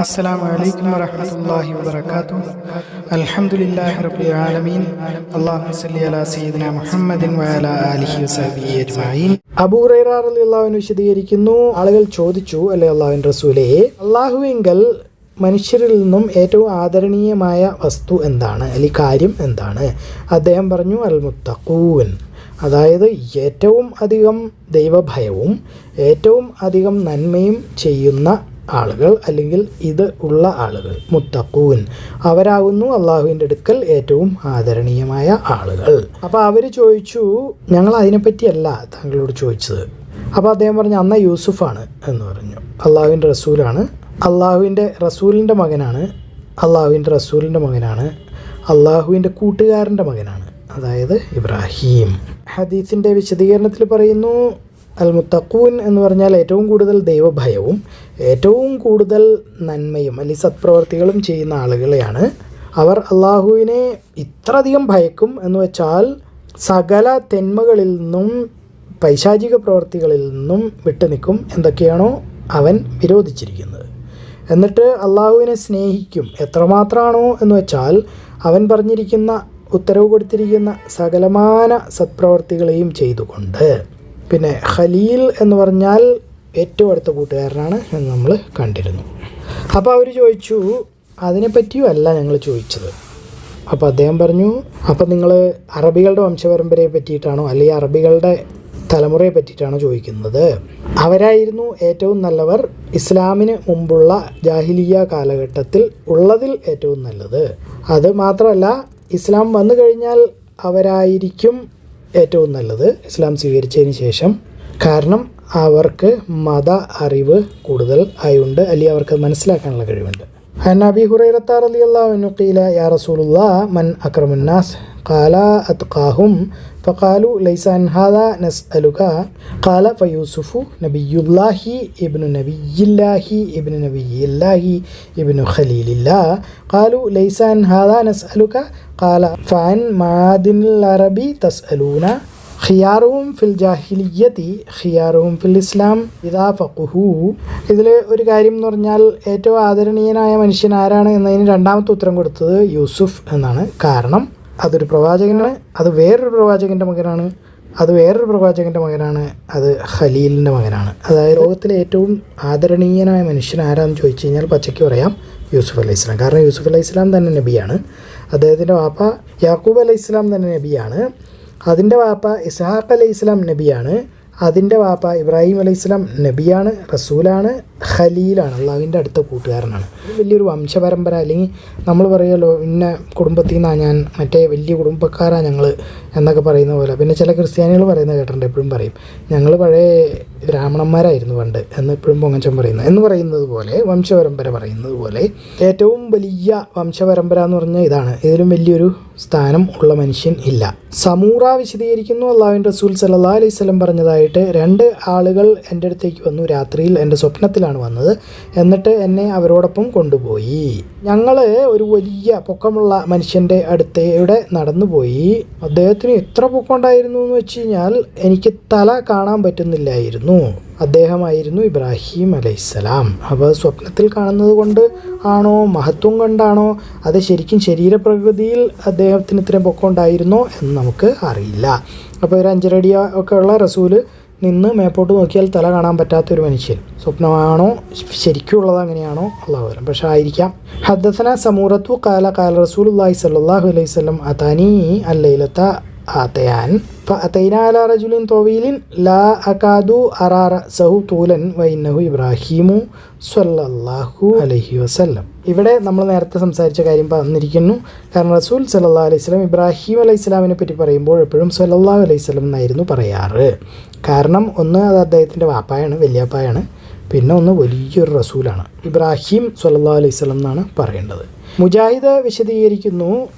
അസ്സലാമു അലൈക്കും വറഹ്മത്തുള്ളാഹി വബറകാതുഹു. അൽഹംദുലില്ലാഹി റബ്ബിൽ ആലമീൻ. അല്ലാഹുമ്മ സ്വല്ലി അലാ സയ്യിദിനാ മുഹമ്മദിൻ വഅലാ ആലിഹി വസഹ്ബിഹി അജ്മഈൻ. അബൂ ഹുറൈറ റളിയല്ലാഹു അൻഹു വിശദീകരിക്കുന്നു, ആളുകൾ ചോദിച്ചു, അല്ലേ അല്ലാഹുവിന്റെ റസൂലേ, അല്ലാഹുവിങ്കൽ മനുഷ്യരിൽ നിന്നും ഏറ്റവും ആദരണീയമായ വസ്തു എന്താണ്, അല്ലെങ്കിൽ കാര്യം എന്താണ്? അദ്ദേഹം പറഞ്ഞു, അൽ മുത്തഖൂൻ, അതായത് ഏറ്റവും അധികം ദൈവഭയവും ഏറ്റവും അധികം നന്മയും ചെയ്യുന്ന ആളുകൾ, അല്ലെങ്കിൽ ഇത് ഉള്ള ആളുകൾ, മുത്തഖൂൻ, അവരാകുന്നു അള്ളാഹുവിൻ്റെ അടുക്കൽ ഏറ്റവും ആദരണീയമായ ആളുകൾ. അപ്പോൾ അവർ ചോദിച്ചു, ഞങ്ങൾ അതിനെപ്പറ്റിയല്ല താങ്കളോട് ചോദിച്ചത്. അപ്പോൾ അദ്ദേഹം പറഞ്ഞു, അന്ന യൂസുഫാണ് എന്ന് പറഞ്ഞു. അള്ളാഹുവിൻ്റെ റസൂലാണ്, അള്ളാഹുവിൻ്റെ റസൂലിൻ്റെ മകനാണ്, അള്ളാഹുവിൻ്റെ റസൂലിൻ്റെ മകനാണ്, അള്ളാഹുവിൻ്റെ കൂട്ടുകാരൻ്റെ മകനാണ്, അതായത് ഇബ്രാഹിം. ഹദീസിൻ്റെ വിശദീകരണത്തിൽ പറയുന്നു, അൽ മുത്തഖൂൻ എന്ന് പറഞ്ഞാൽ ഏറ്റവും കൂടുതൽ ദൈവഭയവും ഏറ്റവും കൂടുതൽ നന്മയും അല്ലെങ്കിൽ സത്പ്രവർത്തികളും ചെയ്യുന്ന ആളുകളെയാണ്. അവർ അള്ളാഹുവിനെ ഇത്രയധികം ഭയക്കും എന്ന് വെച്ചാൽ സകല തിന്മകളിൽ നിന്നും പൈശാചിക പ്രവർത്തികളിൽ നിന്നും വിട്ടുനിൽക്കും, എന്തൊക്കെയാണോ അവൻ വിരോധിച്ചിരിക്കുന്നത്. എന്നിട്ട് അള്ളാഹുവിനെ സ്നേഹിക്കും. എത്രമാത്രമാണോ എന്ന് വെച്ചാൽ അവൻ പറഞ്ഞിരിക്കുന്ന ഉത്തരവ് കൊടുത്തിരിക്കുന്ന സകലമാന സത്പ്രവർത്തികളെയും ചെയ്തുകൊണ്ട്. പിന്നെ ഖലീൽ എന്ന് പറഞ്ഞാൽ ഏറ്റവും അടുത്ത കൂട്ടുകാരനാണ് എന്ന് നമ്മൾ കണ്ടിരുന്നു. അപ്പോൾ അവർ ചോദിച്ചു, അതിനെപ്പറ്റിയും അല്ല ഞങ്ങൾ ചോദിച്ചത്. അപ്പോൾ അദ്ദേഹം പറഞ്ഞു, അപ്പോൾ നിങ്ങൾ അറബികളുടെ വംശപരമ്പരയെ പറ്റിയിട്ടാണോ അല്ലെങ്കിൽ അറബികളുടെ തലമുറയെ പറ്റിയിട്ടാണോ ചോദിക്കുന്നത്? അവരായിരുന്നു ഏറ്റവും നല്ലവർ, ഇസ്ലാമിന് മുമ്പുള്ള ജാഹിലിയ കാലഘട്ടത്തിൽ ഉള്ളതിൽ ഏറ്റവും നല്ലത്. അത് മാത്രമല്ല, ഇസ്ലാം വന്നു കഴിഞ്ഞാൽ അവരായിരിക്കും ഏറ്റവും നല്ലത് ഇസ്ലാം സ്വീകരിച്ചതിന് ശേഷം. കാരണം അവർക്ക് മത അറിവ് കൂടുതൽ ആയുണ്ട്, അല്ലെങ്കിൽ അവർക്ക് മനസ്സിലാക്കാനുള്ള കഴിവുണ്ട്. അബീ ഹുറൈറ റളിയല്ലാഹു അൻഹു ഖീല യാ റസൂലുള്ളാഹ് മൻ അക്രമുന്നാസ് ഖാല അത്ഖാഹും ഫഖാലു ലൈസ അൻ ഹാദാ നസ്അലുക ഖാല ഫയൂസുഫു നബിയുല്ലാഹി ഇബ്നു നബിയില്ലാഹി ഇബ്നു നബിയില്ലാഹി ഇബ്നു ഖലീലില്ലാഹ് ഖാലു ലൈസ അൻ ഹാദാ നസ്അലുക ഖാല ഫഅൻ മാദിനിൽ അറബി തസ്അലൂന ഖിയാറുഹും ഫിൽ ജാഹിലിയ്യതി ഖിയാറുഹും ഫിൽ ഇസ്ലാം ഇദാ ഫഖഹു. ഇതിൽ ഒരു കാര്യം എന്ന് പറഞ്ഞാൽ ഏറ്റവും ആദരണീയനായ മനുഷ്യൻ ആരാണ് എന്നതിന് രണ്ടാമത്തെ ഉത്തരം കൊടുത്തത് യൂസുഫ് എന്നാണ്. കാരണം അതൊരു പ്രവാചകനാണ്, അത് വേറൊരു പ്രവാചകൻ്റെ മകനാണ്, അത് വേറൊരു പ്രവാചകൻ്റെ മകനാണ്, അത് ഖലീലിൻ്റെ മകനാണ്. അതായത് ലോകത്തിലെ ഏറ്റവും ആദരണീയനായ മനുഷ്യൻ ആരാണെന്ന് ചോദിച്ചു കഴിഞ്ഞാൽ പച്ചയ്ക്ക് പറയാം, യൂസുഫ് അലൈഹി ഇസ്ലാം. കാരണം യൂസുഫ് അലൈഹി ഇസ്ലാം തന്നെ നബിയാണ്, അദ്ദേഹത്തിൻ്റെ വാപ്പ യാക്കൂബ് അലൈഹി ഇസ്ലാം തന്നെ നബിയാണ്, അതിൻ്റെ വാപ്പ ഇസ്ഹാഖ് അലൈഹി ഇസ്ലാം നബിയാണ്, അതിൻ്റെ വാപ്പ ഇബ്രാഹിം അലൈഹി ഇസ്ലാം നബിയാണ്, റസൂലാണ്, ഖലീലാണ്, അള്ളാഹുവിൻ്റെ അടുത്ത കൂട്ടുകാരനാണ്. വലിയൊരു വംശപരമ്പര, അല്ലെങ്കിൽ നമ്മൾ പറയുമല്ലോ ഇന്ന കുടുംബത്തിൽ നിന്നാണ് ഞാൻ, മറ്റേ വലിയ കുടുംബക്കാരാണ് ഞങ്ങൾ എന്നൊക്കെ പറയുന്ന പോലെ. പിന്നെ ചില ക്രിസ്ത്യാനികൾ പറയുന്നത് കേട്ടിട്ടുണ്ട്, എപ്പോഴും പറയും ഞങ്ങൾ പഴയ ബ്രാഹ്മണന്മാരായിരുന്നു പണ്ട് എന്ന് എപ്പോഴും പൊങ്ങച്ചം പറയുന്നത് പോലെ, വംശപരമ്പര പറയുന്നത് പോലെ ഏറ്റവും വലിയ വംശപരമ്പര എന്ന് പറഞ്ഞാൽ ഇതാണ്. ഇതിലും വലിയൊരു സ്ഥാനം ഉള്ള മനുഷ്യൻ ഇല്ല. സമൂറ വിശദീകരിക്കുന്നു, അള്ളാഹുവിൻ്റെ റസൂൽ സല്ലല്ലാഹു അലൈഹി വസല്ലം പറഞ്ഞതായിട്ട്, 2 ആളുകൾ എൻ്റെ അടുത്തേക്ക് വന്നു, രാത്രിയിൽ എൻ്റെ സ്വപ്നത്തിലാണ് വന്നത്, എന്നിട്ട് എന്നെ അവരോടൊപ്പം കൊണ്ടുപോയി. ഞങ്ങൾ ഒരു വലിയ പൊക്കമുള്ള മനുഷ്യൻ്റെ അടുത്തൂടെ നടന്നുപോയി. അദ്ദേഹത്തിന് എത്ര പൊക്കം ഉണ്ടായിരുന്നു എന്ന് വെച്ച് കഴിഞ്ഞാൽ എനിക്ക് തല കാണാൻ പറ്റുന്നില്ലായിരുന്നു. അദ്ദേഹമായിരുന്നു ഇബ്രാഹിം അലൈഹിസ്സലാം. അപ്പോൾ സ്വപ്നത്തിൽ കാണുന്നത് കൊണ്ട് ആണോ, മഹത്വം കൊണ്ടാണോ, അത് ശരിക്കും ശരീരപ്രകൃതിയിൽ അദ്ദേഹത്തിന് ഇത്രയും പൊക്കം ഉണ്ടായിരുന്നോ എന്ന് നമുക്ക് അറിയില്ല. അപ്പോൾ ഒരു 5 അടി ഒക്കെ ഉള്ള റസൂല് നിന്ന് മേപ്പോട്ട് നോക്കിയാൽ തല കാണാൻ പറ്റാത്തൊരു മനുഷ്യൻ, സ്വപ്നമാണോ ശരിക്കും ഉള്ളത് അങ്ങനെയാണോ അല്ലാഹു അലം, പക്ഷേ ആയിരിക്കാം. ഹദ്ദസന സമൂറത്തു ഖാല ഖാല റസൂലുള്ളാഹി സ്വല്ലല്ലാഹു അലൈഹി വസല്ലം അതാനി അല്ലൈലത ആതയാൻ ഫഅതൈനാ അലാ റജുലിൻ തവീലിൻ ലാ അകാദു അറാ റഅസഹു തൂലൻ വഇന്നഹു ഇബ്രാഹിമു സ്വല്ലല്ലാഹു അലൈഹി വസല്ലം. ഇവിടെ നമ്മൾ നേരത്തെ സംസാരിച്ച കാര്യം പറഞ്ഞിരിക്കുന്നു. കാരണം റസൂൽ സല്ലല്ലാഹു അലൈഹി വസല്ലം ഇബ്രാഹിം അലൈഹി സ്വലാമിനെ പറ്റി പറയുമ്പോൾ എപ്പോഴും സ്വല്ലല്ലാഹു അലൈഹി വസല്ലം എന്നായിരുന്നു പറയാറ്. കാരണം ഒന്ന്, അത് അദ്ദേഹത്തിൻ്റെ വാപ്പായാണ്, വല്യാപ്പായാണ്, പിന്നെ ഒന്ന് വലിയൊരു റസൂലാണ്. ഇബ്രാഹിം സ്വല്ലല്ലാഹു അലൈഹി വസല്ലം എന്നാണ് പറയേണ്ടത്. മുജാഹിദ് വിശദീകരിക്കുന്നു,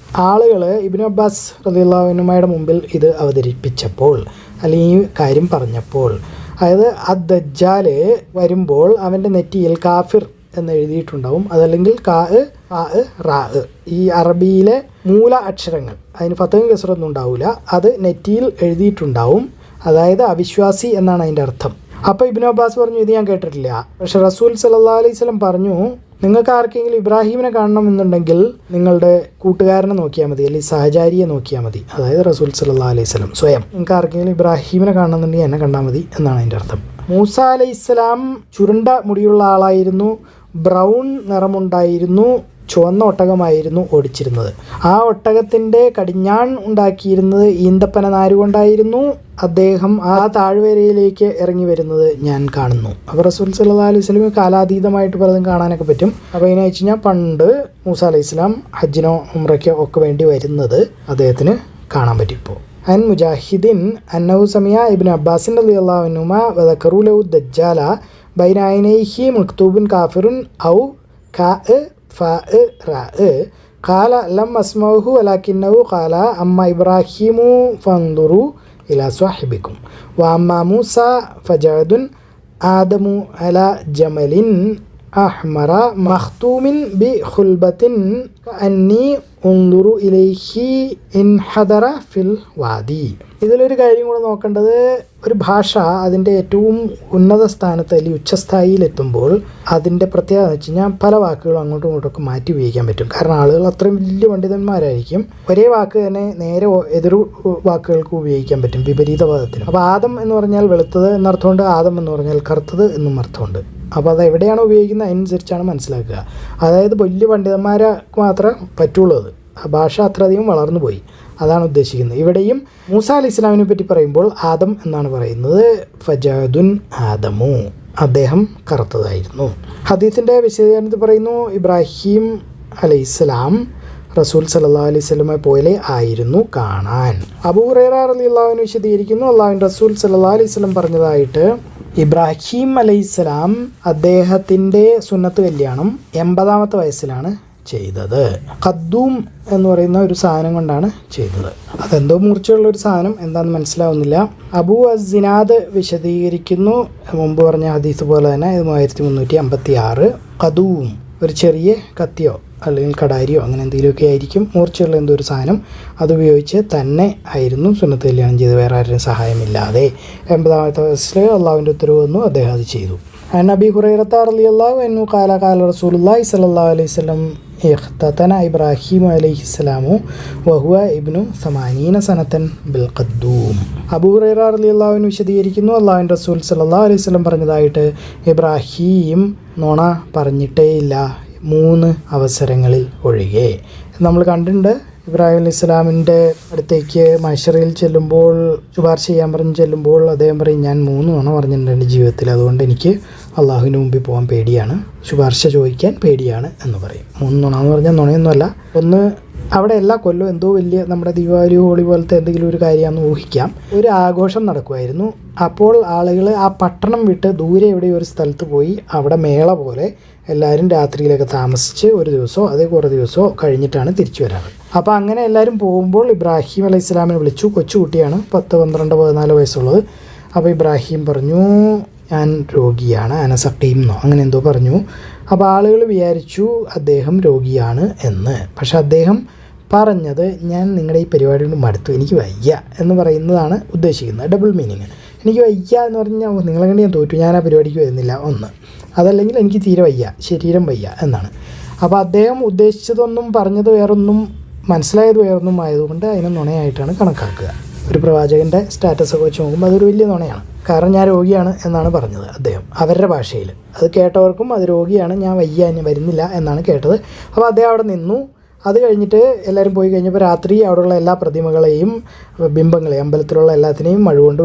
ആളുകൾ ഇബ്നു അബ്ബാസ് റളിയല്ലാഹു അൻഹുയുടെ മുമ്പിൽ ഇത് അവതരിപ്പിച്ചപ്പോൾ, അല്ലെങ്കിൽ ഈ കാര്യം പറഞ്ഞപ്പോൾ, അതായത് അദ്ദജ്ജാൽ വരുമ്പോൾ അവൻ്റെ നെറ്റിയിൽ കാഫിർ എന്ന് എഴുതിയിട്ടുണ്ടാവും, അതല്ലെങ്കിൽ കാ റാ, ഈ അറബിയിലെ മൂല അക്ഷരങ്ങൾ, അതിന് ഫതഹും കസ്റൊന്നും ഉണ്ടാവില്ല, അത് നെറ്റിയിൽ എഴുതിയിട്ടുണ്ടാവും. അതായത് അവിശ്വാസി എന്നാണ് അതിൻ്റെ അർത്ഥം. അപ്പോൾ ഇബ്നു അബ്ബാസ് പറഞ്ഞു, ഇത് ഞാൻ കേട്ടിട്ടില്ല. പക്ഷെ റസൂൽ സല്ലല്ലാഹു അലൈഹി വസല്ലം പറഞ്ഞു, നിങ്ങൾക്ക് ആർക്കെങ്കിലും ഇബ്രാഹീമിനെ കാണണമെന്നുണ്ടെങ്കിൽ നിങ്ങളുടെ കൂട്ടുകാരനെ നോക്കിയാൽ മതി, അല്ലെങ്കിൽ സഹചാരിയെ നോക്കിയാൽ മതി, അതായത് റസൂൽ സല്ലല്ലാഹു അലൈഹി വസല്ലം സ്വയം. നിങ്ങൾക്ക് ആർക്കെങ്കിലും ഇബ്രാഹീമിനെ കാണണമെന്നുണ്ടെങ്കിൽ എന്നെ കണ്ടാൽ മതി എന്നാണ് അതിൻ്റെ അർത്ഥം. മൂസ അലൈഹിസ്സലാം ചുരുണ്ട മുടിയുള്ള ആളായിരുന്നു, ബ്രൗൺ നിറമുണ്ടായിരുന്നു, ചുവന്ന ഒട്ടകമായിരുന്നു ഓടിച്ചിരുന്നത്. ആ ഒട്ടകത്തിൻ്റെ കടിഞ്ഞാൺ ഉണ്ടാക്കിയിരുന്നത് ഈന്തപ്പന നാരുകൊണ്ടായിരുന്നു. അദ്ദേഹം ആ താഴ്വരയിലേക്ക് ഇറങ്ങി വരുന്നത് ഞാൻ കാണുന്നു. അപ്പോൾ റസൂൽ സല്ലല്ലാഹു അലൈഹി വസല്ലം കാലാതീതമായിട്ട് പലതും കാണാനൊക്കെ പറ്റും. അപ്പോൾ അതിനെ വെച്ച് കഴിഞ്ഞാൽ പണ്ട് മൂസ അലൈഹി സ്വലാം ഹജ്ജിനോ ഉംറയ്ക്കോ ഒക്കെ വേണ്ടി വരുന്നത് അദ്ദേഹത്തിന് കാണാൻ പറ്റും. ഇപ്പോൾ അൻ മുജാഹിദിൻ അന്നഹു സമിഅ ഇബ്നു അബ്ബാസിൻ റളിയല്ലാഹു അൻഹുമാ വദക്കറു ലഹു ദജ്ജാല ബൈന ഐനൈഹി മക്തൂബുൻ കാഫിറുൻ ഔ കാ ഫാ റാ ഖാല ലം അസ്മഉഹു വലാകിന്നഹു ഖാല അമ്മ ഇബ്രാഹിമു ഫൻദുറു ഇലാ സ്വഹിബിക്കും വഅമ്മ മൂസ ഫജഅദുൻ ആദമു അലാ ജമലിൻ അഹ്മറ മഖ്തൂമിൻ ബി ഖുൽബത്തിൻ അന്നി ഉൻദുറു ഇലൈഹി ഇൻഹദറ ഫിൽ വാദി. ഇതിലൊരു കാര്യം കൂടെ നോക്കേണ്ടത്, ഒരു ഭാഷ അതിൻ്റെ ഏറ്റവും ഉന്നത സ്ഥാനത്ത് അല്ലെങ്കിൽ ഉച്ചസ്ഥായിയിലെത്തുമ്പോൾ അതിൻ്റെ പ്രത്യേകത എന്ന് വെച്ച് കഴിഞ്ഞാൽ പല വാക്കുകളും അങ്ങോട്ടും ഇങ്ങോട്ടൊക്കെ മാറ്റി ഉപയോഗിക്കാൻ പറ്റും. കാരണം ആളുകൾ അത്രയും വലിയ പണ്ഡിതന്മാരായിരിക്കും. ഒരേ വാക്ക് തന്നെ നേരെ എതിർ വാക്കുകൾക്ക് ഉപയോഗിക്കാൻ പറ്റും, വിപരീത പദത്തിന്. അപ്പോൾ ആദം എന്ന് പറഞ്ഞാൽ വെളുത്തത് എന്നർത്ഥമുണ്ട്, ആദം എന്ന് പറഞ്ഞാൽ കറുത്തത് എന്നും അർത്ഥമുണ്ട്. അപ്പോൾ അത് എവിടെയാണ് ഉപയോഗിക്കുന്നത് അതിനനുസരിച്ചാണ് മനസ്സിലാക്കുക. അതായത് വലിയ പണ്ഡിതന്മാർക്ക് മാത്രമേ പറ്റുള്ളൂ. ആ ഭാഷ അത്രയധികം വളർന്നു പോയി, അതാണ് ഉദ്ദേശിക്കുന്നത്. ഇവിടെയും മൂസ അലൈഹി ഇസ്ലാമിനെ പറ്റി പറയുമ്പോൾ ആദം എന്നാണ് പറയുന്നത്. ഫജഅദുൻ ആദമു, അദ്ദേഹം കറുത്തതായിരുന്നു. ഹദീസിൻ്റെ വിശദീകരണത്തിൽ പറയുന്നു, ഇബ്രാഹിം അലൈഹിസ്സലാം റസൂൽ സല്ലല്ലാഹു അലൈഹി വസല്ലമയെ പോലെ ആയിരുന്നു കാണാൻ. അബൂ ഹുറൈറ റളിയല്ലാഹു അൻഹു വിശദീകരിക്കുന്നു, അല്ലാഹുവിൻ്റെ റസൂൽ സല്ലല്ലാഹു അലൈഹി വസല്ലം പറഞ്ഞതായിട്ട്, ഇബ്രാഹിം അലൈഹിസ്സലാം അദ്ദേഹത്തിൻ്റെ സുന്നത്ത് കല്യാണം 80-ാമത്തെ വയസ്സിലാണ് ചെയ്തത്. ഖദ്ദൂം എന്ന് പറയുന്ന ഒരു സാധനം കൊണ്ടാണ് ചെയ്തത്. അതെന്തോ മൂർച്ചയുള്ള ഒരു സാധനം, എന്താണെന്ന് മനസ്സിലാവുന്നില്ല. അബൂ അസ്സിനാദ് വിശദീകരിക്കുന്നു, മുമ്പ് പറഞ്ഞ ഹദീസ് പോലെ തന്നെ, ഇത് 1356. ഖദൂം ഒരു ചെറിയ കത്തിയോ അല്ലെങ്കിൽ കടാരിയോ അങ്ങനെ എന്തെങ്കിലുമൊക്കെ ആയിരിക്കും, മൂർച്ചയുള്ള എന്തോ ഒരു സാധനം. അതുപയോഗിച്ച് തന്നെ ആയിരുന്നു സുന്നത്ത് കല്യാണം ചെയ്ത്, വേറെ ആരുടെയും സഹായമില്ലാതെ. 80-ാമത്തെ വയസ്സിൽ അള്ളാഹുവിൻ്റെ ഉത്തരവ് വന്നു, അദ്ദേഹം അത് ചെയ്തു. عن أبي هريرة رضي الله عنه قال قال رسول الله صلى الله عليه وسلم اختتن إبراهيم عليه السلام وهو ابن 80 سنة بالقدوم. അബൂ ഹുറൈറ റളിയല്ലാഹു അൻഹു വിശദീകരിക്കുന്നു, അല്ലാഹുവിൻ്റെ റസൂൽ സല്ലല്ലാഹു അലൈഹി വസല്ലം പറഞ്ഞതായിട്ട്, ഇബ്രാഹിം നുണ പറഞ്ഞിട്ടേയില്ല 3 അവസരങ്ങളിൽ ഒഴികെ. നമ്മൾ കണ്ടിട്ടുണ്ട്, ഇബ്രാഹിം അലൈഹി ഇസ്ലാമിൻ്റെ അടുത്തേക്ക് മഹ്ശറിൽ ചെല്ലുമ്പോൾ, ശുപാർശ ചെയ്യാൻ പറഞ്ഞ് ചെല്ലുമ്പോൾ അദ്ദേഹം പറയും, ഞാൻ 3 നുണ പറഞ്ഞിട്ടുണ്ട് എൻ്റെ ജീവിതത്തിൽ, അതുകൊണ്ട് എനിക്ക് അള്ളാഹുവിന് മുമ്പിൽ പോകാൻ പേടിയാണ്, ശുപാർശ ചോദിക്കാൻ പേടിയാണ് എന്ന് പറയും. 3 നുണ എന്ന് പറഞ്ഞാൽ നുണയൊന്നുമല്ല. ഒന്ന്, അവിടെ എല്ലാ കൊല്ലവും എന്തോ വലിയ നമ്മുടെ ദീപാവലി ഹോളി പോലത്തെ എന്തെങ്കിലും ഒരു കാര്യമാണെന്ന് ഊഹിക്കാം, ഒരു ആഘോഷം നടക്കുമായിരുന്നു. അപ്പോൾ ആളുകൾ ആ പട്ടണം വിട്ട് ദൂരെ എവിടെ ഒരു സ്ഥലത്ത് പോയി അവിടെ മേള പോലെ എല്ലാവരും രാത്രിയിലൊക്കെ താമസിച്ച് ഒരു ദിവസമോ അതേ കുറേ ദിവസമോ കഴിഞ്ഞിട്ടാണ് തിരിച്ചു വരാറ്. അപ്പോൾ അങ്ങനെ എല്ലാവരും പോകുമ്പോൾ ഇബ്രാഹിം അലൈഹി ഇസ്ലാമിനെ വിളിച്ചു. കൊച്ചുകുട്ടിയാണ്, 10, 12, 14 വയസ്സുള്ളത്. അപ്പോൾ ഇബ്രാഹിം പറഞ്ഞു, ഞാൻ രോഗിയാണ്, അനസഖീം എന്നോ അങ്ങനെ എന്തോ പറഞ്ഞു. അപ്പോൾ ആളുകൾ വിചാരിച്ചു അദ്ദേഹം രോഗിയാണ് എന്ന്. പക്ഷെ അദ്ദേഹം പറഞ്ഞത്, ഞാൻ നിങ്ങളുടെ ഈ പരിപാടി കൊണ്ട് മടുത്തു, എനിക്ക് വയ്യ എന്ന് പറയുന്നതാണ് ഉദ്ദേശിക്കുന്നത്. Double meaning. എനിക്ക് വയ്യ എന്ന് പറഞ്ഞാൽ നിങ്ങളെ കണ്ട് ഞാൻ തോറ്റു, ഞാൻ ആ പരിപാടിക്ക് വരുന്നില്ല ഒന്ന്, അതല്ലെങ്കിൽ എനിക്ക് തീരെ വയ്യ, ശരീരം വയ്യ എന്നാണ്. അപ്പോൾ അദ്ദേഹം ഉദ്ദേശിച്ചതൊന്നും പറഞ്ഞത് വേറൊന്നും മനസ്സിലായത് വേറൊന്നും ആയതുകൊണ്ട് അതിനെ നുണയായിട്ടാണ് കണക്കാക്കുക. ഒരു പ്രവാചകൻ്റെ സ്റ്റാറ്റസൊക്കെ വെച്ച് നോക്കുമ്പോൾ അതൊരു വലിയ നുണയാണ്. കാരണം ഞാൻ രോഗിയാണ് എന്നാണ് പറഞ്ഞത് അദ്ദേഹം അവരുടെ ഭാഷയിൽ. അത് കേട്ടവർക്കും അത് രോഗിയാണ്, ഞാൻ വയ്യ, ഞാൻ വരുന്നില്ല എന്നാണ് കേട്ടത്. അപ്പോൾ അദ്ദേഹം അവിടെ നിന്നു. അത് കഴിഞ്ഞിട്ട് എല്ലാവരും പോയി കഴിഞ്ഞപ്പോൾ രാത്രി അവിടെയുള്ള എല്ലാ പ്രതിമകളെയും ബിംബങ്ങളെയും അമ്പലത്തിലുള്ള എല്ലാത്തിനെയും മഴ കൊണ്ട്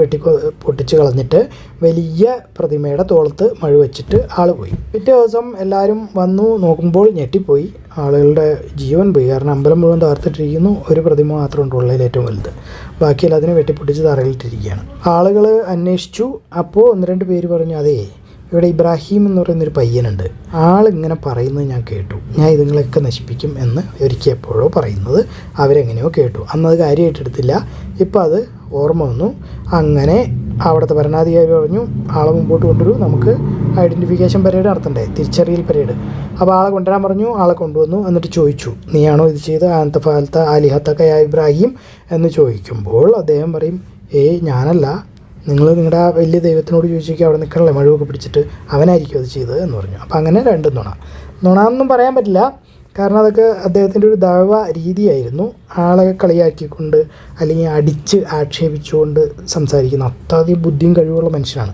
പൊട്ടിച്ച് കളഞ്ഞിട്ട് വലിയ പ്രതിമയുടെ തോളത്ത് മഴ വെച്ചിട്ട് ആൾ പോയി. പിറ്റേ ദിവസം എല്ലാവരും വന്നു നോക്കുമ്പോൾ ഞെട്ടിപ്പോയി, ആളുകളുടെ ജീവൻ പോയി. കാരണം അമ്പലം മുഴുവൻ തകർത്തിട്ടിരിക്കുന്നു, ഒരു പ്രതിമ മാത്രമുണ്ട് ഉള്ളതിൽ ഏറ്റവും വലുത്, ബാക്കി എല്ലാത്തിനും വെട്ടിപ്പൊട്ടിച്ച് തറയിലിട്ടിരിക്കുകയാണ്. ആളുകൾ അന്വേഷിച്ചു. അപ്പോൾ 1-2 പേര് പറഞ്ഞു, അതേ ഇവിടെ ഇബ്രാഹിം എന്ന് പറയുന്നൊരു പയ്യനുണ്ട്, ആളിങ്ങനെ പറയുന്നത് ഞാൻ കേട്ടു, ഞാൻ ഇതുങ്ങളൊക്കെ നശിപ്പിക്കും എന്ന് ഒരിക്കൽ എപ്പോഴോ പറയുന്നത് അവരെങ്ങനെയോ കേട്ടു. അന്നത് കാര്യമായിട്ടെടുത്തില്ല, ഇപ്പോൾ അത് ഓർമ്മ വന്നു. അങ്ങനെ അവിടുത്തെ ഭരണാധികാരി പറഞ്ഞു, ആളെ മുമ്പോട്ട് കൊണ്ടുവരൂ, നമുക്ക് ഐഡൻറ്റിഫിക്കേഷൻ പരേഡ് നടത്തണ്ടേ, തിരിച്ചറിയൽ പരേഡ്. അപ്പോൾ ആളെ കൊണ്ടുവരാൻ പറഞ്ഞു. ആളെ കൊണ്ടുവന്നു. എന്നിട്ട് ചോദിച്ചു, നീയാണോ ഇത് ചെയ്ത് ആന്തഫാലത്ത ആലിഹത്തക്കയ ഇബ്രാഹിം എന്ന് ചോദിക്കുമ്പോൾ അദ്ദേഹം പറയും, ഞാനല്ല, നിങ്ങൾ നിങ്ങളുടെ ആ വലിയ ദൈവത്തിനോട് ചോദിച്ചേക്ക്, അവിടെ നിൽക്കണല്ലേ മഴവൊക്കെ പിടിച്ചിട്ട്, അവനായിരിക്കും അത് ചെയ്തത് എന്ന് പറഞ്ഞു. അപ്പോൾ അങ്ങനെ 2 നുണ. നുണാന്നൊന്നും പറയാൻ പറ്റില്ല, കാരണം അതൊക്കെ അദ്ദേഹത്തിൻ്റെ ഒരു ദഅവ രീതിയായിരുന്നു. ആളെ കളിയാക്കിക്കൊണ്ട് അല്ലെങ്കിൽ അടിച്ച് ആക്ഷേപിച്ചുകൊണ്ട് സംസാരിക്കുന്ന അത്രയധികം ബുദ്ധിയും കഴിവുള്ള മനുഷ്യനാണ്.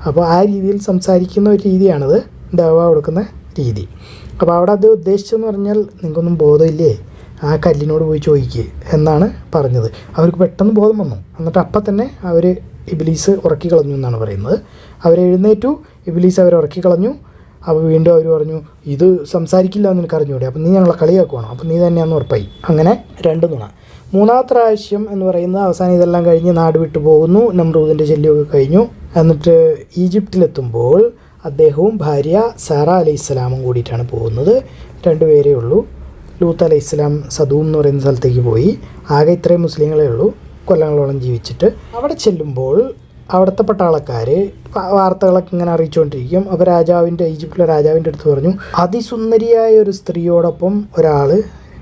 അപ്പോൾ ആ രീതിയിൽ സംസാരിക്കുന്ന ഒരു രീതിയാണത്, ദഅവ കൊടുക്കുന്ന രീതി. അപ്പോൾ അവിടെ അദ്ദേഹം ഉദ്ദേശിച്ചതെന്ന് പറഞ്ഞാൽ, നിങ്ങൾക്കൊന്നും ബോധമില്ലേ, ആ കല്ലിനോട് പോയി ചോദിക്കുക എന്നാണ് പറഞ്ഞത്. അവർക്ക് പെട്ടെന്ന് ബോധം വന്നു. എന്നിട്ട് അപ്പം തന്നെ അവർ ഇബ്ലീസ് ഉറക്കി കളഞ്ഞു എന്നാണ് പറയുന്നത്. അവരെഴുന്നേറ്റു, ഇബ്ലീസ് അവരെ ഉറക്കി കളഞ്ഞു. അപ്പോൾ വീണ്ടും അവർ പറഞ്ഞു, ഇത് സംസാരിക്കില്ല എന്ന് എനിക്ക് അറിഞ്ഞൂടെ, അപ്പം നീ ഞങ്ങളെ കളിയാക്കുവാണോ, അപ്പം നീ തന്നെയാണെന്ന് ഉറപ്പായി. അങ്ങനെ 2 നുണ. മൂന്നാമത്തെ പ്രാവശ്യം എന്ന് പറയുന്നത് അവസാനം ഇതെല്ലാം കഴിഞ്ഞ് നാട് വിട്ടു പോകുന്നു, നമ്രൂദിൻ്റെ ശല്യമൊക്കെ കഴിഞ്ഞു. എന്നിട്ട് ഈജിപ്തിലെത്തുമ്പോൾ അദ്ദേഹവും ഭാര്യ സാറ അലൈഹിസ്സലാമും കൂടിയിട്ടാണ് പോകുന്നത്. 2 പേരേ ഉള്ളൂ. ലൂത്ത് അലൈഹിസ്സലാം സദൂം എന്ന് പറയുന്ന സ്ഥലത്തേക്ക് പോയി. ആകെ ഇത്രയും മുസ്ലിങ്ങളേ ഉള്ളൂ, കൊല്ലങ്ങളോളം ജീവിച്ചിട്ട്. അവിടെ ചെല്ലുമ്പോൾ അവിടുത്തെ പട്ടാളക്കാർ വാർത്തകളൊക്കെ ഇങ്ങനെ അറിയിച്ചുകൊണ്ടിരിക്കും. അപ്പോൾ ഈജിപ്തിലെ രാജാവിൻ്റെ അടുത്ത് പറഞ്ഞു, അതിസുന്ദരിയായ ഒരു സ്ത്രീയോടൊപ്പം ഒരാൾ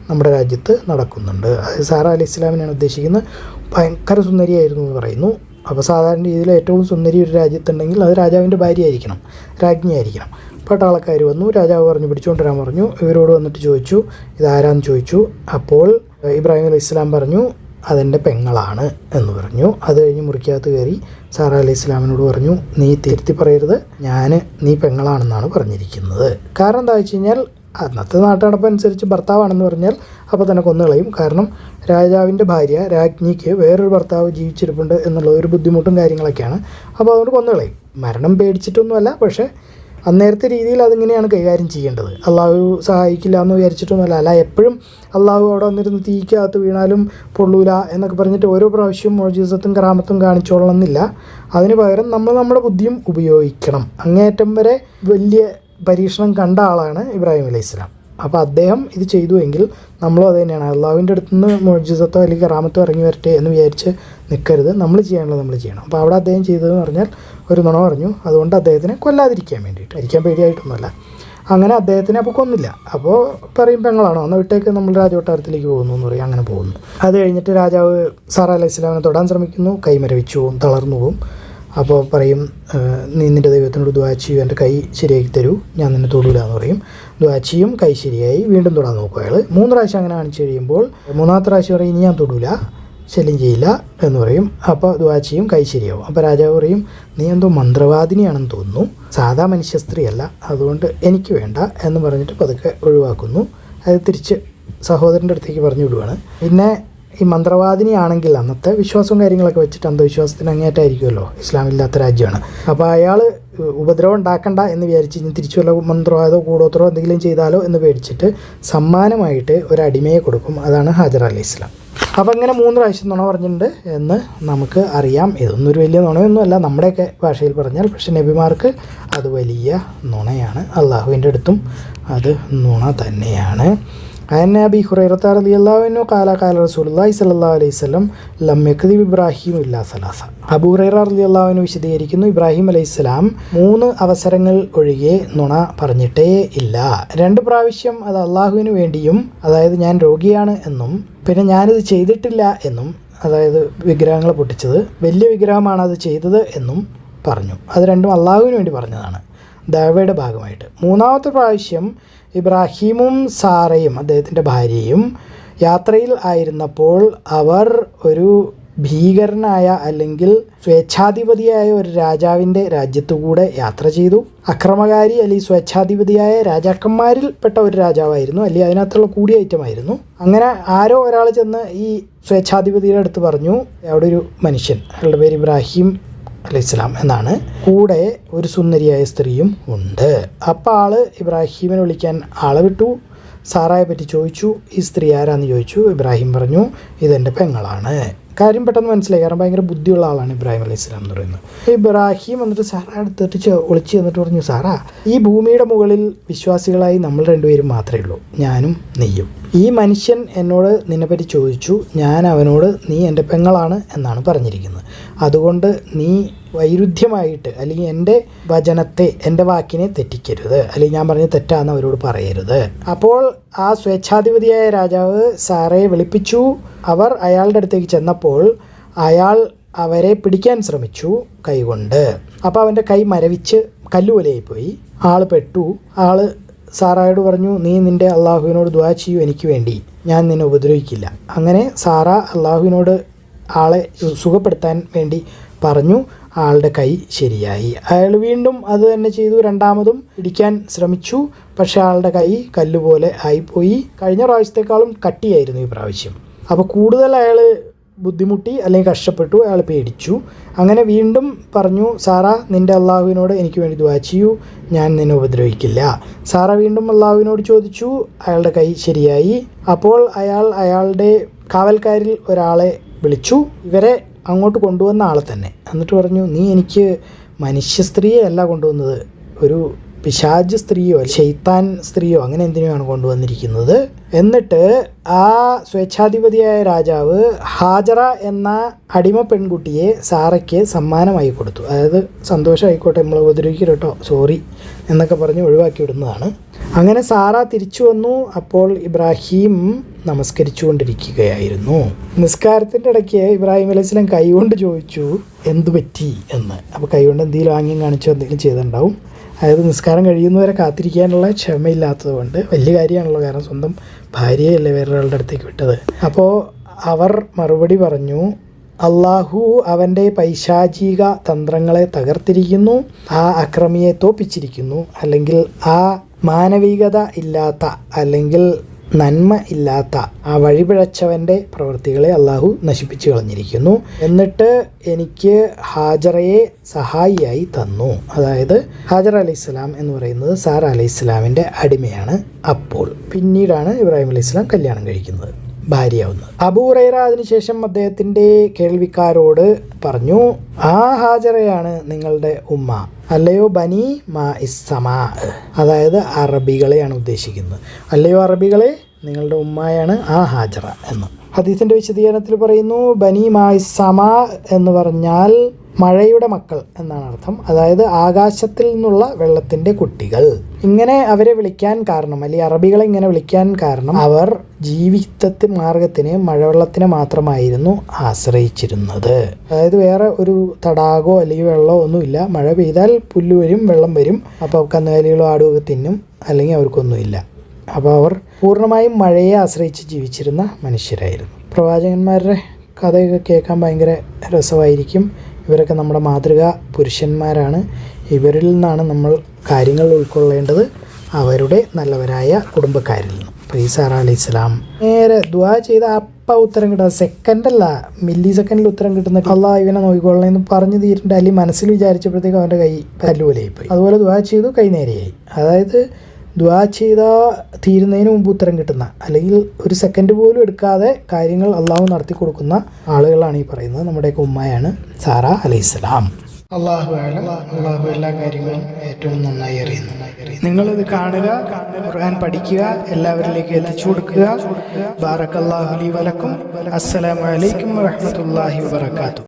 നമ്മുടെ രാജ്യത്ത് നടക്കുന്നുണ്ട്. അത് സാറ അലൈഹി ഇസ്ലാമിനാണ് ഉദ്ദേശിക്കുന്നത്. ഭയങ്കര സുന്ദരിയായിരുന്നു എന്ന് പറയുന്നു. അപ്പോൾ സാധാരണ രീതിയിൽ ഏറ്റവും സുന്ദരി ഒരു രാജ്യത്തുണ്ടെങ്കിൽ അത് രാജാവിൻ്റെ ഭാര്യയായിരിക്കണം, രാജ്ഞിയായിരിക്കണം. പട്ടാളക്കാർ വന്നു, രാജാവ് പറഞ്ഞു പിടിച്ചുകൊണ്ട് വരാൻ പറഞ്ഞു. ഇവരോട് വന്നിട്ട് ചോദിച്ചു, ഇതാരാന്ന് ചോദിച്ചു. അപ്പോൾ ഇബ്രാഹിം അലൈഹി ഇസ്ലാം പറഞ്ഞു, അതെൻ്റെ പെങ്ങളാണ് എന്ന് പറഞ്ഞു. അത് കഴിഞ്ഞ് മുറിക്കകത്ത് കയറി സാറ അലൈഹി ഇസ്ലാമിനോട് പറഞ്ഞു, നീ തിരുത്തി പറയരുത്, നീ പെങ്ങളാണെന്നാണ് പറഞ്ഞിരിക്കുന്നത്. കാരണം എന്താ വെച്ച് കഴിഞ്ഞാൽ, അന്നത്തെ നാട്ടുനടപ്പനുസരിച്ച് ഭർത്താവാണെന്ന് പറഞ്ഞാൽ അപ്പോൾ തന്നെ കൊന്നുകളയും. കാരണം രാജാവിൻ്റെ ഭാര്യ, രാജ്ഞിക്ക് വേറൊരു ഭർത്താവ് ജീവിച്ചിരിപ്പുണ്ട് എന്നുള്ള ഒരു ബുദ്ധിമുട്ടും കാര്യങ്ങളൊക്കെയാണ്. അപ്പോൾ അതുകൊണ്ട് കൊന്നുകളയും. മരണം പേടിച്ചിട്ടൊന്നുമല്ല, പക്ഷേ അന്നേരത്തെ രീതിയിൽ അതിങ്ങനെയാണ് കൈകാര്യം ചെയ്യേണ്ടത്. അള്ളാഹു സഹായിക്കില്ല എന്ന് വിചാരിച്ചിട്ടൊന്നുമല്ല. അല്ല എപ്പോഴും അള്ളാഹു അവിടെ വന്നിരുന്ന് തീക്കകത്ത് വീണാലും പൊള്ളൂല എന്നൊക്കെ പറഞ്ഞിട്ട് ഓരോ പ്രാവശ്യവും മുഅ്ജിസത്തും കറാമത്തും കാണിച്ചോളണമെന്നില്ല. അതിന് പകരം നമ്മൾ നമ്മുടെ ബുദ്ധിയും ഉപയോഗിക്കണം. അങ്ങേയറ്റം വരെ വലിയ പരീക്ഷണം കണ്ട ആളാണ് ഇബ്രാഹിം അലൈഹി സ്വലാം. അപ്പോൾ അദ്ദേഹം ഇത് ചെയ്തു എങ്കിൽ നമ്മളും അത് തന്നെയാണ്. അള്ളാഹുവിൻ്റെ അടുത്ത് നിന്ന് മുഅ്ജിസത്തോ അല്ലെങ്കിൽ കറാമത്തോ ഇറങ്ങി വരട്ടെ എന്ന് വിചാരിച്ച് നിൽക്കരുത്. നമ്മൾ ചെയ്യാനുള്ളത് നമ്മൾ ചെയ്യണം. അപ്പോൾ അവിടെ അദ്ദേഹം ചെയ്തതെന്ന് പറഞ്ഞാൽ ഒരു നുണ പറഞ്ഞു. അതുകൊണ്ട് അദ്ദേഹത്തിനെ കൊല്ലാതിരിക്കാൻ വേണ്ടിയിട്ട്, മരിക്കാൻ പേടിയായിട്ടൊന്നുമല്ല. അങ്ങനെ അദ്ദേഹത്തിനെ അപ്പോൾ കൊന്നില്ല. അപ്പോൾ പറയും, പെങ്ങളാണോ എന്നാൽ വിട്ടേക്ക്, നമ്മൾ രാജകൊട്ടാരത്തിലേക്ക് പോകുന്നു എന്ന് പറയും. അങ്ങനെ പോകുന്നു. അത് കഴിഞ്ഞിട്ട് രാജാവ് സാറ അലൈഹി സ്വലാമിനെ തൊടാൻ ശ്രമിക്കുന്നു. കൈ മരവിച്ചു പോവും, തളർന്നു പോവും. അപ്പോൾ പറയും, നീ നിൻ്റെ ദൈവത്തിനോട് ദുആ ചെയ്യൂ, എൻ്റെ കൈ ശരിയാക്കി തരൂ, ഞാൻ നിന്നെ തൊടൂല എന്ന് പറയും. ദുആ ചെയ്യും, കൈ ശരിയായി. വീണ്ടും തൊടാൻ നോക്കും അയാൾ. 3 പ്രാവശ്യം അങ്ങനെ കാണിച്ച് കഴിയുമ്പോൾ 3ാമത്തെ പ്രാവശ്യം പറയും, ഇനി ഞാൻ തൊടൂല, ശല്യം ചെയ്യില്ല എന്ന് പറയും. അപ്പോൾ ദുആ ചെയ്യും, കൈ ശരിയാവും. അപ്പോൾ രാജാവ് പറയും, നീ എന്തോ മന്ത്രവാദിനിയാണെന്ന് തോന്നുന്നു, സാധാ മനുഷ്യ സ്ത്രീയല്ല, അതുകൊണ്ട് എനിക്ക് വേണ്ട എന്ന് പറഞ്ഞിട്ട് പതുക്കെ ഒഴിവാക്കുന്നു. അത് തിരിച്ച് സഹോദരൻ്റെ അടുത്തേക്ക് പറഞ്ഞു വിടുവാണ്. പിന്നെ ഈ മന്ത്രവാദിനിയാണെങ്കിൽ അന്നത്തെ വിശ്വാസവും കാര്യങ്ങളൊക്കെ വെച്ചിട്ട് അന്ധവിശ്വാസത്തിന് അങ്ങേറ്റായിരിക്കുമല്ലോ, ഇസ്ലാമില്ലാത്ത രാജ്യമാണ്. അപ്പോൾ അയാൾ ഉപദ്രവം ഉണ്ടാക്കണ്ട എന്ന് വിചാരിച്ച് ഇനി തിരിച്ചു വല്ല മന്ത്രവാദോ കൂടോത്രോ എന്തെങ്കിലും ചെയ്താലോ എന്ന് പേടിച്ചിട്ട് സമ്മാനമായിട്ട് ഒരു അടിമയെ കൊടുക്കും. അതാണ് ഹാജർ അലൈഹി ഇസ്ലാം. അപ്പോൾ ഇങ്ങനെ 3 പ്രാവശ്യം നുണ പറഞ്ഞിട്ടുണ്ട് എന്ന് നമുക്ക് അറിയാം. ഇതൊന്നും ഒരു വലിയ നുണയൊന്നുമല്ല നമ്മുടെയൊക്കെ ഭാഷയിൽ പറഞ്ഞാൽ, പക്ഷേ നബിമാർക്ക് അത് വലിയ നുണയാണ്. അള്ളാഹുവിൻ്റെ അടുത്തും അത് നുണ തന്നെയാണ്. അൻ അബീ ഹുറൈറ റളിയല്ലാഹു അൻഹു ഖാല റസൂലുള്ളാഹി സ്വല്ലല്ലാഹു അലൈഹി വസല്ലം ലം യക്ദിബ് ഇബ്രാഹിം ഇല്ലാ സലാസ. അബൂ ഹുറൈറ റളിയല്ലാഹു അൻഹു വിശദീകരിക്കുന്നു, ഇബ്രാഹിം അലൈഹിസ്സലാം 3 അവസരങ്ങൾ ഒഴികെ നുണ പറഞ്ഞിട്ടേ ഇല്ല. 2 പ്രാവശ്യം അത് അള്ളാഹുവിന് വേണ്ടിയും, അതായത് ഞാൻ രോഗിയാണ് എന്നും, പിന്നെ ഞാനിത് ചെയ്തിട്ടില്ല എന്നും, അതായത് വിഗ്രഹങ്ങൾ പൊട്ടിച്ചത് വലിയ വിഗ്രഹമാണ് അത് ചെയ്തത് എന്നും പറഞ്ഞു. അത് രണ്ടും അള്ളാഹുവിന് വേണ്ടി പറഞ്ഞതാണ്, ദഅവയുടെ ഭാഗമായിട്ട്. 3ാമത്തെ പ്രാവശ്യം ഇബ്രാഹിമും സാറയും അദ്ദേഹത്തിൻ്റെ ഭാര്യയും യാത്രയിൽ ആയിരുന്നപ്പോൾ അവർ ഒരു ഭീകരനായ അല്ലെങ്കിൽ സ്വേച്ഛാധിപതിയായ ഒരു രാജാവിൻ്റെ രാജ്യത്തുകൂടെ യാത്ര ചെയ്തു. അക്രമകാരി അല്ലെങ്കിൽ സ്വേച്ഛാധിപതിയായ രാജാക്കന്മാരിൽ പെട്ട ഒരു രാജാവായിരുന്നു, അല്ലെങ്കിൽ അതിനകത്തുള്ള കൂടിയ ഐറ്റമായിരുന്നു. അങ്ങനെ ആരോ ഒരാൾ ചെന്ന് ഈ സ്വേച്ഛാധിപതിയുടെ അടുത്ത് പറഞ്ഞു, അവിടെ ഒരു മനുഷ്യൻ, അയാളുടെ പേര് ഇബ്രാഹിം അലൈഹിസ്സലാം എന്നാണ്, കൂടെ ഒരു സുന്ദരിയായ സ്ത്രീയും ഉണ്ട്. അപ്പോൾ ആള് ഇബ്രാഹിമിനെ വിളിക്കാൻ ആളെ വിട്ടു. സാറായെ പറ്റി ചോദിച്ചു, ഈ സ്ത്രീ ആരാന്ന് ചോദിച്ചു. ഇബ്രാഹിം പറഞ്ഞു, ഇതെൻ്റെ പെങ്ങളാണ്. കാര്യം പെട്ടെന്ന് മനസ്സിലായി, കാരണം ഭയങ്കര ബുദ്ധിയുള്ള ആളാണ് ഇബ്രാഹിം അലൈഹി സ്വലാം എന്ന് പറയുന്നത്. ഇബ്രാഹിം എന്നിട്ട് സാറാ അടുത്തിട്ട് ഒളിച്ച് എന്നിട്ട് പറഞ്ഞു, സാറാ, ഈ ഭൂമിയുടെ മുകളിൽ വിശ്വാസികളായി നമ്മൾ 2 പേരും മാത്രമേ ഉള്ളൂ, ഞാനും നീയും. ഈ മനുഷ്യൻ എന്നോട് നിന്നെപ്പറ്റി ചോദിച്ചു, ഞാൻ അവനോട് നീ എൻ്റെ പെങ്ങളാണ് എന്നാണ് പറഞ്ഞിരിക്കുന്നത്. അതുകൊണ്ട് നീ വൈരുദ്ധ്യമായിട്ട് അല്ലെങ്കിൽ എൻ്റെ വചനത്തെ, എൻ്റെ വാക്കിനെ തെറ്റിക്കരുത്, അല്ലെങ്കിൽ ഞാൻ പറഞ്ഞ തെറ്റാന്ന് അവരോട് പറയരുത്. അപ്പോൾ ആ സ്വേച്ഛാധിപതിയായ രാജാവ് സാറയെ വിളിപ്പിച്ചു. അവർ അയാളുടെ അടുത്തേക്ക് ചെന്നപ്പോൾ അയാൾ അവരെ പിടിക്കാൻ ശ്രമിച്ചു കൈകൊണ്ട്. അപ്പോൾ അവൻ്റെ കൈ മരവിച്ച് കല്ലുപോലെയായിപ്പോയി. ആൾ പെട്ടു. ആൾ സാറായോട് പറഞ്ഞു, നീ നിൻ്റെ അള്ളാഹുവിനോട് ദുആ ചെയ്യൂ എനിക്ക് വേണ്ടി, ഞാൻ നിന്നെ ഉപദ്രവിക്കില്ല. അങ്ങനെ സാറ അള്ളാഹുവിനോട് ആളെ സുഖപ്പെടുത്താൻ വേണ്ടി പറഞ്ഞു. ആളുടെ കൈ ശരിയായി. അയാൾ വീണ്ടും അത് തന്നെ ചെയ്തു. രണ്ടാമതും ഇടിക്കാൻ ശ്രമിച്ചു. പക്ഷേ ആളുടെ കൈ കല്ലുപോലെ ആയിപ്പോയി. കഴിഞ്ഞ പ്രാവശ്യത്തെക്കാളും കട്ടിയായിരുന്നു ഈ പ്രാവശ്യം. അപ്പോൾ കൂടുതൽ അയാൾ ബുദ്ധിമുട്ടി അല്ലെങ്കിൽ കഷ്ടപ്പെട്ടു, അയാൾ പേടിച്ചു. അങ്ങനെ വീണ്ടും പറഞ്ഞു, സാറ നിൻ്റെ അള്ളാഹുവിനോട് എനിക്ക് വേണ്ടി ദുആ ചെയ്യൂ, ഞാൻ നിന്നെ ഉപദ്രവിക്കില്ല. സാറ വീണ്ടും അള്ളാഹുവിനോട് ചോദിച്ചു. അയാളുടെ കൈ ശരിയായി. അപ്പോൾ അയാളുടെ കാവൽക്കാരിൽ ഒരാളെ വിളിച്ചു, ഇവരെ അങ്ങോട്ട് കൊണ്ടുവന്ന ആളെ തന്നെ. എന്നിട്ട് പറഞ്ഞു, നീ എനിക്ക് മനുഷ്യ സ്ത്രീയെ അല്ല കൊണ്ടുവന്നത്, ഒരു പിശാച് സ്ത്രീയോ ശൈത്താൻ സ്ത്രീയോ അങ്ങനെ എന്തിനാണ് കൊണ്ടുവന്നിരിക്കുന്നത്. എന്നിട്ട് ആ സ്വേച്ഛാധിപതിയായ രാജാവ് ഹാജറ എന്ന അടിമ പെൺകുട്ടിയെ സാറയ്ക്ക് സമ്മാനമായി കൊടുത്തു. അതായത് സന്തോഷമായിക്കോട്ടെ, നമ്മൾ ഉപദ്രവിക്കരുത് കേട്ടോ, സോറി എന്നൊക്കെ പറഞ്ഞ് ഒഴിവാക്കി വിടുന്നതാണ്. അങ്ങനെ സാറ തിരിച്ചു വന്നു. അപ്പോൾ ഇബ്രാഹിം നമസ്കരിച്ചുകൊണ്ടിരിക്കുകയായിരുന്നു. നിസ്കാരത്തിൻ്റെ ഇടയ്ക്ക് ഇബ്രാഹിം അലൈഹിസ്സലാം കൈകൊണ്ട് ചോദിച്ചു എന്തു പറ്റി എന്ന്. അപ്പോൾ കൈകൊണ്ട് എന്തെങ്കിലും ആംഗ്യം കാണിച്ചോ എന്തെങ്കിലും ചെയ്തിട്ടുണ്ടാവും. അതായത് നിസ്കാരം കഴിയുന്നവരെ കാത്തിരിക്കാനുള്ള ക്ഷമയില്ലാത്തത് കൊണ്ട്. വലിയ കാര്യമാണല്ലോ, കാരണം സ്വന്തം ഭാര്യയല്ലേ വേറൊരാളുടെ അടുത്തേക്ക് വിട്ടത്. അപ്പോൾ അവർ മറുപടി പറഞ്ഞു, അള്ളാഹു അവൻ്റെ പൈശാചിക തന്ത്രങ്ങളെ തകർത്തിരിക്കുന്നു, ആ അക്രമിയെ തോപ്പിച്ചിരിക്കുന്നു, അല്ലെങ്കിൽ ആ മാനവികത ഇല്ലാത്ത അല്ലെങ്കിൽ നന്മ ഇല്ലാത്ത ആ വഴിപിഴച്ചവൻ്റെ പ്രവൃത്തികളെ അള്ളാഹു നശിപ്പിച്ചു കളഞ്ഞിരിക്കുന്നു. എന്നിട്ട് എനിക്ക് ഹാജറയെ സഹായിയായി തന്നു. അതായത് ഹാജറ അലൈഹിസ്സലാം എന്ന് പറയുന്നത് സാറ അലൈഹിസ്സലാമിൻ്റെ അടിമയാണ്. അപ്പോൾ പിന്നീടാണ് ഇബ്രാഹിം അലൈഹിസ്സലാം കല്യാണം കഴിക്കുന്നത്, ഭാര്യയാവുന്നത്. അബൂ ഹുറൈറ അതിനുശേഷം അദ്ദേഹത്തിൻ്റെ കേൾവിക്കാരോട് പറഞ്ഞു, ആ ഹാജറയാണ് നിങ്ങളുടെ ഉമ്മ, അല്ലയോ ബനി മാ ഇസ്സമാ, അതായത് അറബികളെയാണ് ഉദ്ദേശിക്കുന്നത്. അല്ലയോ അറബികളെ, നിങ്ങളുടെ ഉമ്മയാണ് ആ ഹാജറ എന്ന്. ഹദീസിൻ്റെ വിശദീകരണത്തിൽ പറയുന്നു, ബനി മാ ഇസ്സമാ എന്ന് പറഞ്ഞാൽ മഴയുടെ മക്കൾ എന്നാണ് അർത്ഥം. അതായത് ആകാശത്തിൽ നിന്നുള്ള വെള്ളത്തിൻ്റെ കുട്ടികൾ. ഇങ്ങനെ അവരെ വിളിക്കാൻ കാരണം, അല്ലെങ്കിൽ അറബികളെ ഇങ്ങനെ വിളിക്കാൻ കാരണം, അവർ ജീവിതത്തെ മാർഗത്തിന് മഴവെള്ളത്തിനെ മാത്രമായിരുന്നു ആശ്രയിച്ചിരുന്നത്. അതായത് വേറെ ഒരു തടാകമോ അല്ലെങ്കിൽ വെള്ളമോ ഒന്നുമില്ല. മഴ പെയ്താൽ പുല്ല് വരും, വെള്ളം വരും, അപ്പോൾ കന്നുകാലികളോ ആടുമൊക്കെ തിന്നും, അല്ലെങ്കിൽ അവർക്കൊന്നുമില്ല. അപ്പോൾ അവർ പൂർണ്ണമായും മഴയെ ആശ്രയിച്ച് ജീവിച്ചിരുന്ന മനുഷ്യരായിരുന്നു. പ്രവാചകന്മാരുടെ കഥയൊക്കെ കേൾക്കാൻ ഭയങ്കര രസമായിരിക്കും. ഇവരൊക്കെ നമ്മുടെ മാതൃകാ പുരുഷന്മാരാണ്. ഇവരിൽ നിന്നാണ് നമ്മൾ കാര്യങ്ങൾ ഉൾക്കൊള്ളേണ്ടത്, അവരുടെ നല്ലവരായ കുടുംബക്കാരിൽ നിന്ന്. അപ്പോൾ ഈ സാറ അലൈഹിസ്സലാം നേരെ ദുആ ചെയ്ത അപ്പം ഉത്തരം കിട്ടുക, സെക്കൻഡല്ല മില്ലി സെക്കൻഡിൽ ഉത്തരം കിട്ടുന്ന, അള്ളാഹ് ഇവനെ നോക്കിക്കൊള്ളണമെന്ന് പറഞ്ഞു തീരുന്നുണ്ട്. അല്ലെങ്കിൽ മനസ്സിൽ വിചാരിച്ചപ്പോഴത്തേക്കും അവൻ്റെ കൈ കല്ലുപോലെയായിപ്പോയി. അതുപോലെ ദുആ ചെയ്തു, കൈ നേരെയായി. അതായത് ദുആ ചെയ്താൽ തീരുന്നതിന് മുമ്പ് ഉത്തരം കിട്ടുന്ന, അല്ലെങ്കിൽ ഒരു സെക്കൻഡ് പോലും എടുക്കാതെ കാര്യങ്ങൾ അള്ളാഹു നടത്തി കൊടുക്കുന്ന ആളുകളാണ് ഈ പറയുന്നത്. നമ്മുടെയൊക്കെ ഉമ്മയാണ് സാറ അലൈഹിസ്സലാം. അള്ളാഹു എല്ലാ കാര്യങ്ങളും ഏറ്റവും നന്നായി അറിയുന്നു. നിങ്ങളിത് കാണുക, ഖുർആൻ പഠിക്കുക, എല്ലാവരിലേക്ക് എത്തിച്ചു കൊടുക്കുക. ബാറക്കല്ലാഹു ലി വലക്കും. അസ്സലാമു അലൈക്കും വറഹ്മത്തുള്ളാഹി വബറകാതുഹു.